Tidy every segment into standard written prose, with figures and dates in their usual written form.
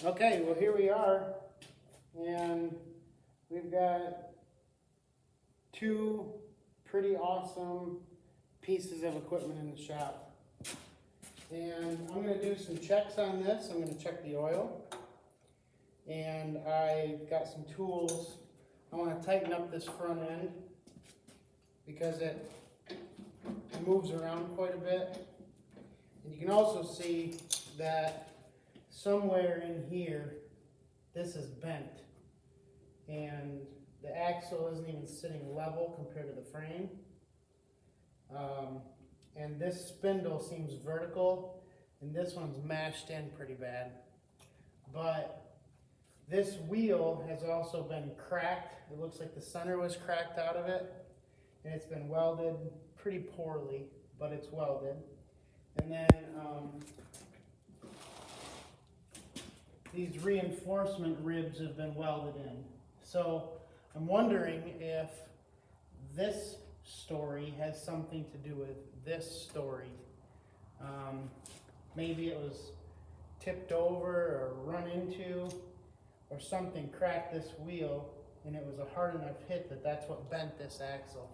Okay, well here we are, and we've got two pretty awesome pieces of equipment in the shop. And I'm going to do some checks on this. I'm going to check the oil, and I've got some tools. I want to tighten up this front end because it moves around quite a bit. And you can also see that somewhere in here, this is bent, and the axle isn't even sitting level compared to the frame. And this spindle seems vertical, and this one's mashed in pretty bad. But this wheel has also been cracked. It looks like the center was cracked out of it, and it's been welded pretty poorly, but it's welded. And then these reinforcement ribs have been welded in. So I'm wondering if this story has something to do with this story. Maybe it was tipped over or run into, or something cracked this wheel, and it was a hard enough hit that that's what bent this axle.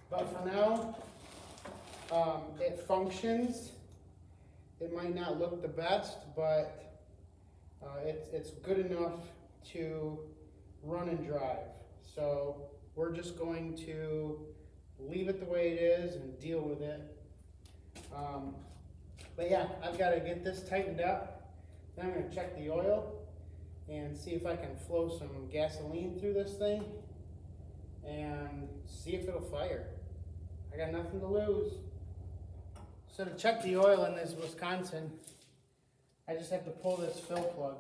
But for now, it functions. It might not look the best, but it's good enough to run and drive. So we're just going to leave it the way it is and deal with it. But yeah, I've got to get this tightened up. Then I'm going to check the oil and see if I can flow some gasoline through this thing and see if it'll fire. I got nothing to lose. So to check the oil in this Wisconsin, I just have to pull this fill plug.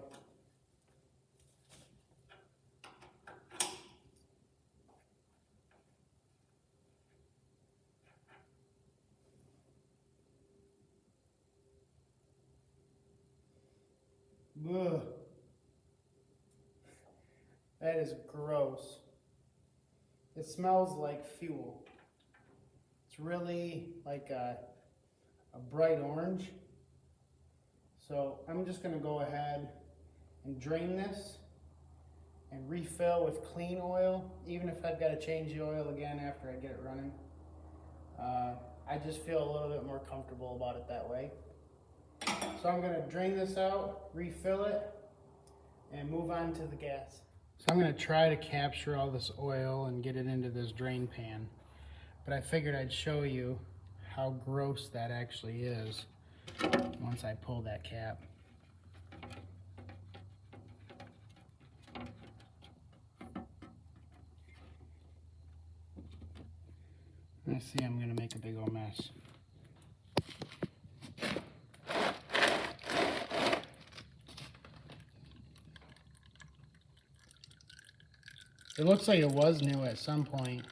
Ugh. That is gross. It smells like fuel. It's really like a bright orange. So I'm just going to go ahead and drain this and refill with clean oil, even if I've got to change the oil again after I get it running. I just feel a little bit more comfortable about it that way. So I'm going to drain this out, refill it, and move on to the gas. So I'm going to try to capture all this oil and get it into this drain pan. But I figured I'd show you how gross that actually is once I pull that cap. I see I'm going to make a big old mess. It looks like it was new at some point,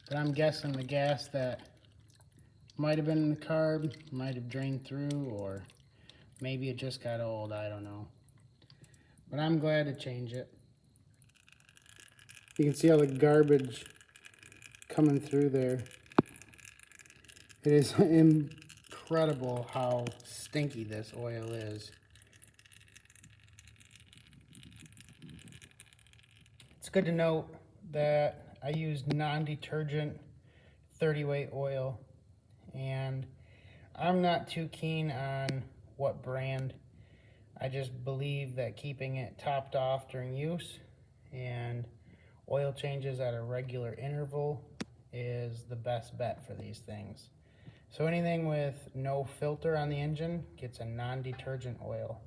but I'm guessing the gas that might have been in the carb might have drained through, or maybe it just got old, I don't know. But I'm glad to change it. You can see all the garbage coming through there. It is incredible how stinky this oil is. It's good to note that I use non-detergent 30-weight oil, and I'm not too keen on what brand. I just believe that keeping it topped off during use and oil changes at a regular interval is the best bet for these things. So anything with no filter on the engine gets a non-detergent oil.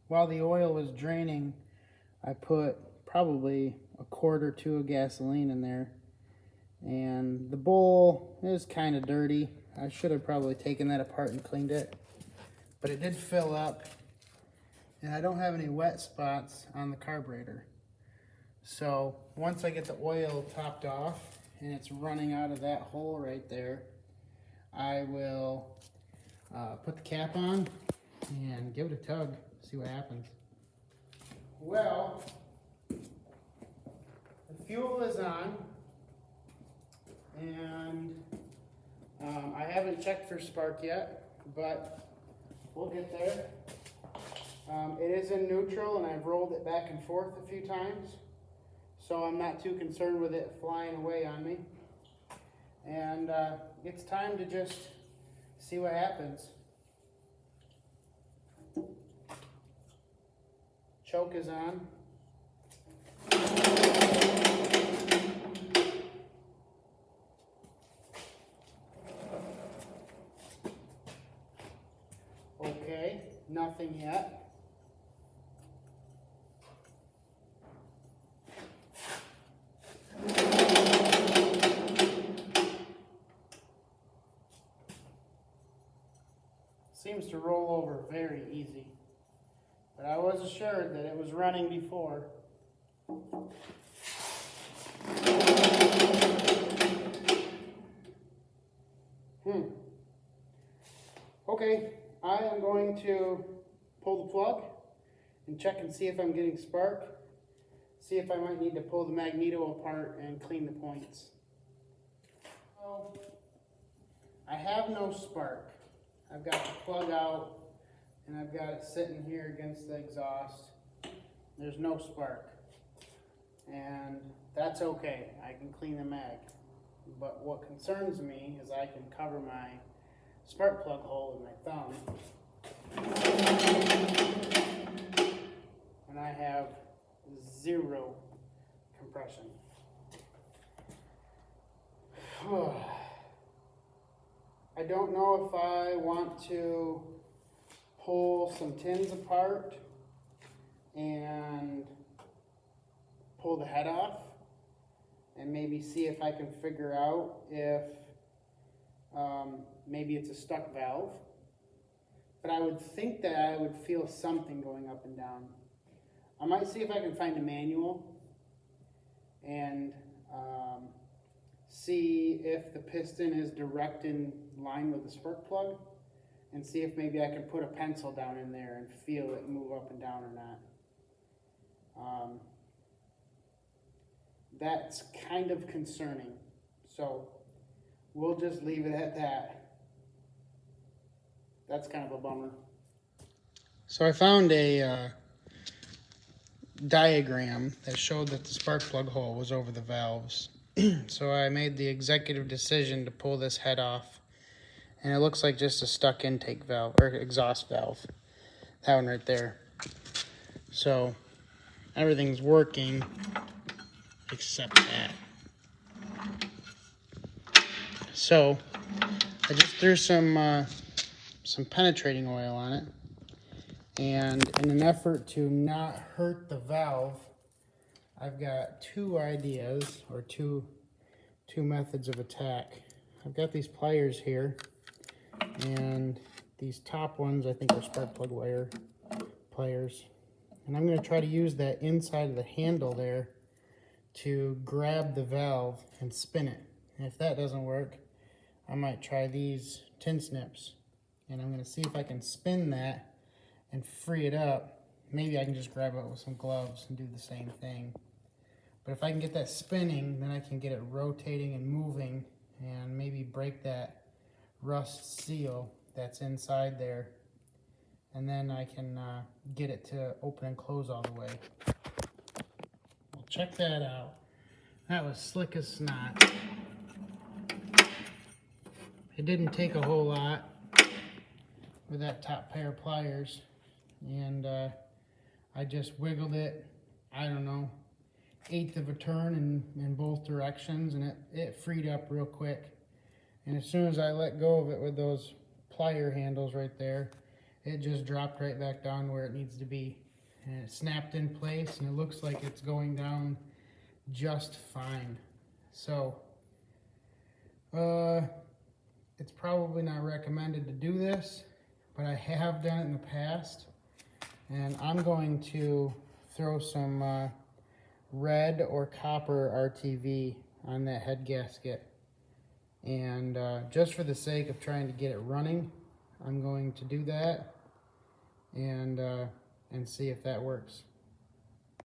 While the oil was draining, I put probably a quart or two of gasoline in there, and the bowl is kind of dirty. I should have probably taken that apart and cleaned it, but it did fill up, and I don't have any wet spots on the carburetor. So once I get the oil topped off and it's running out of that hole right there, I will put the cap on and give it a tug, see what happens. Well, the fuel is on, and I haven't checked for spark yet, but we'll get there. It is in neutral, and I've rolled it back and forth a few times, so I'm not too concerned with it flying away on me. And it's time to just see what happens. Choke is on. Okay, nothing yet. Seems to roll over very easy, but I was assured that it was running before. Okay, I am going to pull the plug and check and see if I'm getting spark. See if I might need to pull the magneto apart and clean the points. So, I have no spark. I've got the plug out and I've got it sitting here against the exhaust. There's no spark. And that's okay, I can clean the mag. But what concerns me is I can cover my spark plug hole with my thumb. And I have 0 compression. I don't know if I want to pull some tins apart and pull the head off and maybe see if I can figure out if maybe it's a stuck valve. But I would think that I would feel something going up and down. I might see if I can find a manual and see if the piston is direct in line with the spark plug, and see if maybe I can put a pencil down in there and feel it move up and down or not. That's kind of concerning, so we'll just leave it at that. That's kind of a bummer. So I found a diagram that showed that the spark plug hole was over the valves. So I made the executive decision to pull this head off, and it looks like just a stuck intake valve or exhaust valve. That one right there. So everything's working except that. So I just threw some penetrating oil on it, and in an effort to not hurt the valve, I've got 2 ideas, or two methods of attack. I've got these pliers here, and these top ones I think are spark plug wire pliers. And I'm going to try to use that inside of the handle there to grab the valve and spin it. And if that doesn't work, I might try these tin snips. And I'm going to see if I can spin that and free it up. Maybe I can just grab it with some gloves and do the same thing. But if I can get that spinning, then I can get it rotating and moving and maybe break that rust seal that's inside there. And then I can get it to open and close all the way. Well, check that out. That was slick as snot. It didn't take a whole lot with that top pair of pliers. And I just wiggled it, I don't know, 1/8 of a turn in both directions, and it freed up real quick. And as soon as I let go of it with those plier handles right there, it just dropped right back down where it needs to be. And it snapped in place, and it looks like it's going down just fine. So, it's probably not recommended to do this, but I have done it in the past. And I'm going to throw some red or copper RTV on that head gasket. And just for the sake of trying to get it running, I'm going to do that and see if that works.